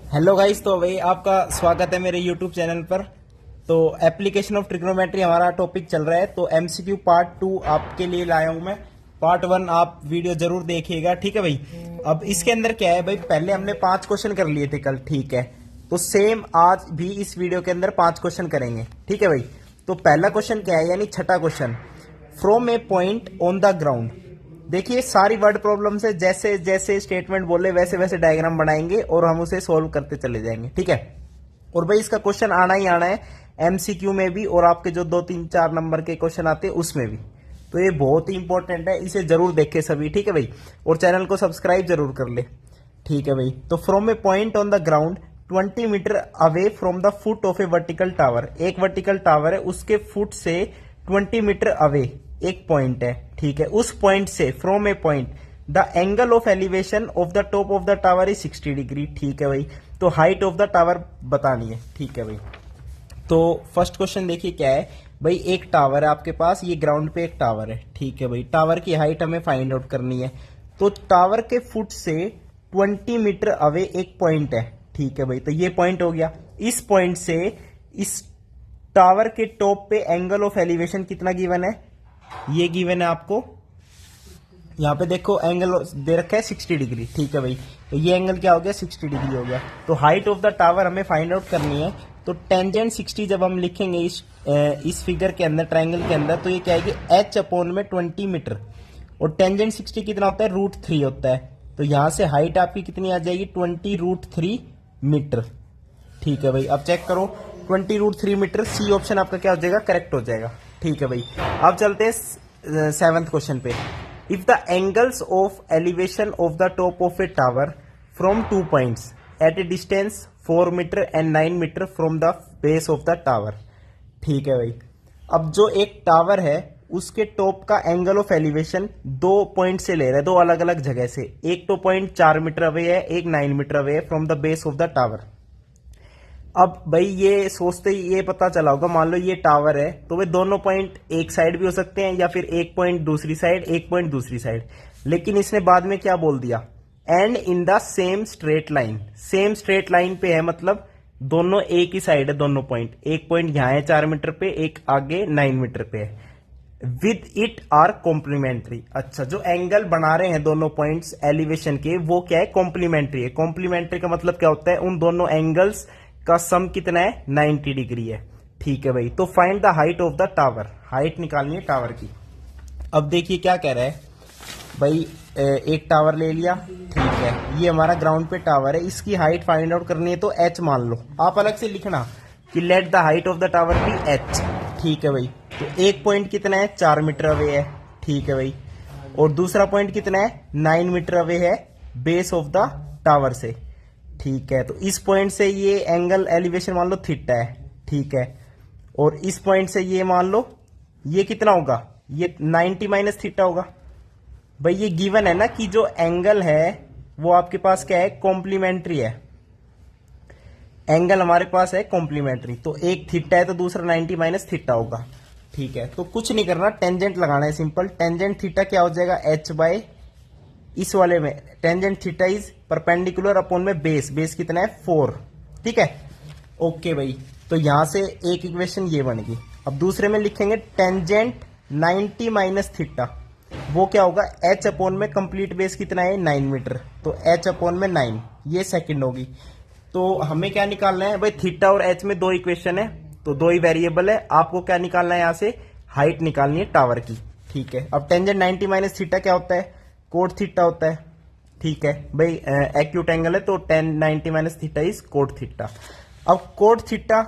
Hello guys, तो भाई आपका स्वागत है मेरे यूट्यूब चैनल पर। तो एप्लीकेशन ऑफ ट्रिग्नोमेट्री हमारा टॉपिक चल रहा है। तो एमसीक्यू पार्ट 2 आपके लिए लाया हूं मैं। पार्ट 1 आप वीडियो जरूर देखिएगा, ठीक है भाई। अब इसके अंदर क्या है भाई, पहले हमने 5 क्वेश्चन कर लिए थे कल, ठीक है। तो सेम आज भी इस वीडियो के अंदर 5 क्वेश्चन करेंगे, ठीक है भाई। तो पहला क्वेश्चन क्या है, यानी छठा question, from a point on the ground. देखिए सारी वर्ड प्रॉब्लम से जैसे जैसे स्टेटमेंट बोले वैसे वैसे डायग्राम बनाएंगे और हम उसे सोल्व करते चले जाएंगे, ठीक है। और भाई इसका क्वेश्चन आना ही आना है एमसीक्यू में भी, और आपके जो 2 3 4 नंबर के क्वेश्चन आते हैं उसमें भी। तो ये बहुत ही इंपॉर्टेंट है, इसे जरूर देखें सभी, ठीक है भाई। और चैनल को सब्सक्राइब जरूर कर ले, ठीक है भाई। तो from a point on the ground 20 metre away from the foot of a vertical tower. एक वर्टिकल टावर है, उसके फुट से 20 मीटर अवे एक पॉइंट है, ठीक है। उस पॉइंट से, from a point, the angle of elevation of the top of the tower is 60 degree, ठीक है भाई। तो हाइट ऑफ द टावर बतानी है, ठीक है भाई। तो फर्स्ट क्वेश्चन देखिए क्या है भाई, एक टावर है आपके पास, ये ग्राउंड पे एक टावर है, ठीक है भाई। टावर की हाइट हमें फाइंड आउट करनी है। तो टावर के फुट से 20 मीटर अवे एक पॉइंट है, ठीक है भाई। तो ये पॉइंट हो गया। इस पॉइंट से इस टावर के टॉप पे एंगल ऑफ एलिवेशन कितना गिवन है, ये गिवन है आपको। यहाँ पे देखो एंगल दे रखा है 60 डिग्री, ठीक है भाई। तो ये एंगल क्या हो गया, 60 डिग्री हो गया। तो हाइट ऑफ द टावर हमें फाइंड आउट करनी है। तो टेंजेंट 60 जब हम लिखेंगे इस फिगर के अंदर, ट्राइंगल के अंदर, तो ये क्या है कि h अपॉन में 20 मीटर, और टेंजेंट 60 कितना होता है, √3 होता है। तो यहां से हाइट आपकी कितनी आ जाएगी, 20√3 मीटर, ठीक है भाई। अब चेक करो, 20√3 मीटर, सी ऑप्शन आपका क्या हो जाएगा, करेक्ट हो जाएगा, ठीक है भाई। अब चलते हैं 7th क्वेश्चन पे। If the angles of elevation of the top of a tower from 2 points at a distance 4 metre and 9 metre from the base of the tower, ठीक है भाई। अब जो एक टावर है उसके टॉप का एंगल ऑफ एलिवेशन 2 पॉइंट से ले रहा है, 2 अलग अलग जगह से। एक तो पॉइंट 4 मीटर अवे है, एक 9 मीटर अवे है from the base of the tower. अब भाई ये सोचते ही ये पता चला होगा, मान लो ये टावर है, तो वे दोनों पॉइंट एक साइड भी हो सकते हैं, या फिर एक पॉइंट दूसरी साइड, एक पॉइंट दूसरी साइड। लेकिन इसने बाद में क्या बोल दिया, and in the same straight line. Same straight line पे है, मतलब दोनों एक ही साइड है, दोनों पॉइंट। एक पॉइंट यहां है 4 मीटर पे, एक आगे 9 मीटर पे है। With it are complementary. अच्छा, जो एंगल बना रहे हैं दोनों पॉइंट्स एलिवेशन के, वो क्या है, कॉम्प्लीमेंट्री है। कॉम्प्लीमेंट्री का मतलब क्या होता है, उन दोनों एंगल्स का सम कितना है, 90 डिग्री है, ठीक है भाई। तो find the height of the tower, height निकालनी है टावर की। अब देखिए क्या कह रहा है भाई, एक टावर ले लिया, ठीक है। ये हमारा ग्राउंड पे टावर है, इसकी हाइट फाइंड आउट करनी है। तो h मान लो, आप अलग से लिखना कि let the height of the tower be h, ठीक है भाई। तो एक पॉइंट कितना है, 4 मीटर अवे है, ठीक है भाई। और दूसरा पॉइंट कितना है, 9 मीटर अवे है बेस ऑफ द टावर से, ठीक है। तो इस पॉइंट से ये एंगल एलिवेशन मान लो थीटा है, ठीक है। और इस पॉइंट से ये मान लो ये कितना होगा, ये 90 माइनस थीटा होगा। भाई ये गिवन है ना कि जो एंगल है वो आपके पास क्या है, कॉम्प्लीमेंट्री है। एंगल हमारे पास है कॉम्प्लीमेंट्री, तो एक थीटा है तो दूसरा 90 माइनस थीटा होगा, ठीक है। तो कुछ नहीं करना, टेंजेंट लगाना है सिंपल। टेंजेंट थीटा क्या हो जाएगा, h बाय, इस वाले में tangent theta is perpendicular upon में बेस, बेस कितना है 4, ठीक है। ओके भाई, तो यहां से एक इक्वेशन ये बनेगी। अब दूसरे में लिखेंगे टेंजेंट 90 माइनस थीटा, वो क्या होगा, h अपॉन में कंप्लीट बेस कितना है, 9 मीटर, तो h अपॉन में 9, ये सेकंड होगी। तो हमें क्या निकालना है भाई, थीटा और h में 2 इक्वेशन है, तो 2 ही वेरिएबल है। आपको क्या निकालना है, यहां से हाइट निकालनी है टावर की, ठीक है। अब टेंजेंट 90 माइनस थीटा क्या होता है, कोट थीटा होता है, ठीक है भाई। एक्यूट एंगल है तो 90 minus theta is cot theta. अब cot theta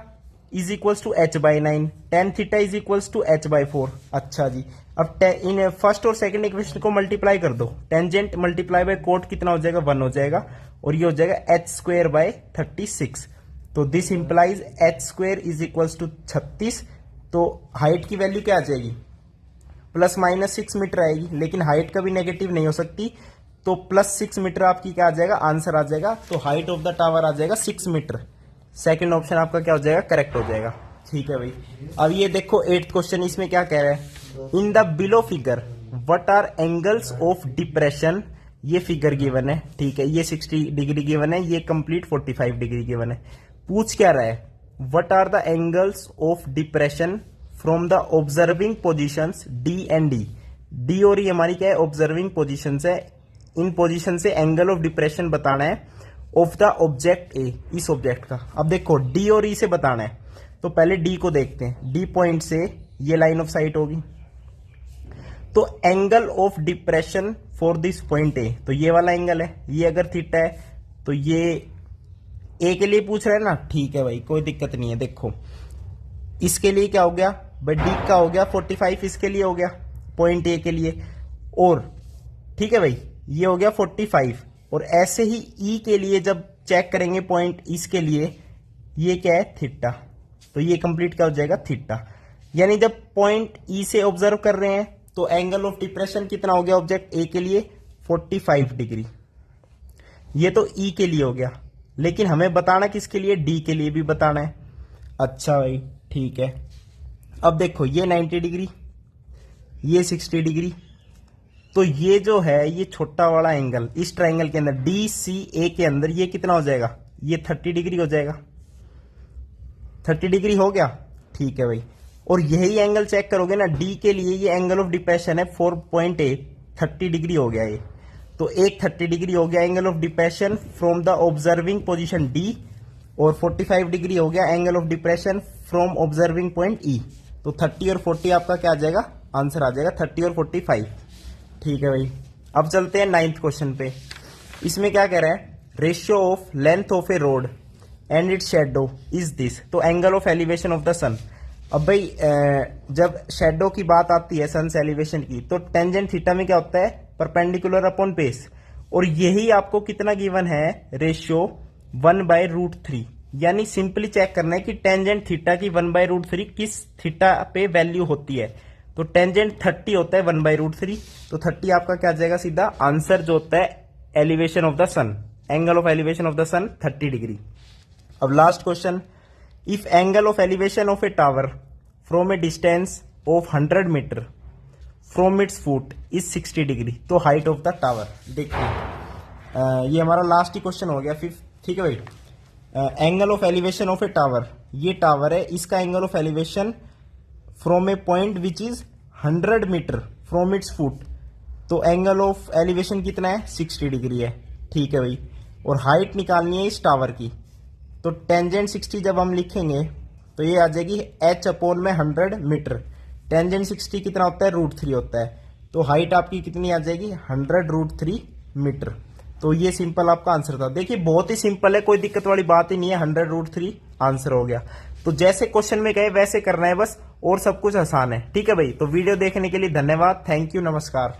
is equals to h by 9, tan theta is equals to h by 4। अच्छा जी, अब इन फर्स्ट और सेकंड इक्वेशन को मल्टीप्लाई कर दो। टेंजेंट मल्टीप्लाई बाय कोट कितना हो जाएगा, 1 हो जाएगा, और ये हो जाएगा h स्क्वेयर बाय 36। तो this implies h square is equals to 36। तो हाइट की वैल्यू क्या आ जाएगी, प्लस माइनस 6 मीटर आएगी, लेकिन हाइट कभी नेगेटिव नहीं हो सकती। तो प्लस 6 मीटर आपकी क्या आ जाएगा, आंसर आ जाएगा। तो हाइट ऑफ द टावर आ जाएगा 6 मीटर। सेकंड ऑप्शन आपका क्या हो जाएगा, करेक्ट हो जाएगा, ठीक है भाई। अब ये देखो 8th क्वेश्चन, इसमें क्या कह रहा है, in the below figure what are angles of depression ये फिगर गिवन है, ठीक है, ये 60 डिग्री गिवन है, ये कंप्लीट 45 डिग्री गिवन है। पूछ क्या रहा है, what are the angles of depression from the observing positions D and D. D और ई हमारी क्या है, ऑब्जर्विंग पोजीशंस है। इन पोजीशन से एंगल ऑफ डिप्रेशन बताना है ऑफ द ऑब्जेक्ट ए, इस ऑब्जेक्ट का। अब देखो डी और ई से बताना है, तो पहले डी को देखते हैं। डी पॉइंट से ये लाइन ऑफ साइट होगी, तो angle of depression for this point A, तो ये वाला एंगल है। ये अगर थीटा है तो ये ए के लिए पूछ रहे हैं ना, ठीक है भाई, कोई दिक्कत नहीं है। देखो इसके लिए क्या हो गया भाई, डी का हो गया 45, इसके लिए हो गया पॉइंट ए के लिए, और ठीक है भाई ये हो गया 45। और ऐसे ही ई के लिए जब चेक करेंगे पॉइंट इसके लिए, ये क्या है, थीटा, तो ये कंप्लीट क्या हो जाएगा, थीटा। यानी जब पॉइंट ई से ऑब्जर्व कर रहे हैं तो एंगल ऑफ डिप्रेशन कितना हो गया ऑब्जेक्ट ए के लिए, 45 डिग्री। ये तो ई के लिए हो गया, लेकिन हमें बताना किसके लिए, डी के लिए भी बताना है। अच्छा भाई ठीक है, अब देखो ये 90 डिग्री, ये 60 डिग्री, तो ये जो है ये छोटा वाला एंगल इस ट्रायंगल के अंदर डी सी ए के अंदर ये कितना हो जाएगा, ये 30 डिग्री हो जाएगा। 30 डिग्री हो गया, ठीक है भाई। और यही एंगल चेक करोगे ना डी के लिए, ये एंगल ऑफ डिप्रेशन है 4.8, 30 डिग्री हो गया ये, तो एक 30 डिग्री हो गया angle of depression from the observing position D, और 45 डिग्री हो गया angle of depression from observing point ई। तो 30 और 40 आपका क्या आ जाएगा, आंसर आ जाएगा 30 और 45। ठीक है भाई, अब चलते हैं 9th क्वेश्चन पे। इसमें क्या कह रहा है, ratio of length of a road and its shadow is this, तो angle of elevation of the sun. अब भाई जब शेडो की बात आती है सन से एलिवेशन की, तो टेंजेंट थीटा में क्या होता है, परपेंडिकुलर अपॉन बेस, और यही आपको कितना गिवन है, रेशियो 1/√3। यानी सिंपली चेक करना है कि टेंजेंट थीटा की 1/√3 किस थीटा पे वैल्यू होती है। तो टेंजेंट 30 होता है 1/√3, तो 30 आपका क्या आ जाएगा, सीधा आंसर जो होता है elevation of the sun, angle of elevation of the sun 30 degree. अब last question, if angle of elevation of a tower from a distance of 100 metre from its foot is 60 degree, तो height of the tower. देखिए ये हमारा last ही question हो गया 5th, ठीक है भाई। Angle of elevation of a tower, ये टावर है, इसका angle of elevation from a point which is 100 metre from its foot, तो एंगल ऑफ एलिवेशन कितना है, 60 डिग्री है, ठीक है भाई। और हाइट निकालनी है इस टावर की, तो टेंजेंट 60 जब हम लिखेंगे तो ये आ जाएगी h/100 मीटर। टेंजेंट 60 कितना होता है, √3 होता है, तो हाइट आपकी कितनी आ जाएगी, 100√3 मीटर। तो ये सिंपल आपका आंसर था। देखिए बहुत ही सिंपल है, कोई दिक्कत वाली बात ही नहीं है, 100√3 आंसर हो गया। तो जैसे क्वेश्चन में गए वैसे करना है बस, और सब कुछ आसान है, ठीक है भाई। तो वीडियो देखने के लिए धन्यवाद, थैंक यू, नमस्कार।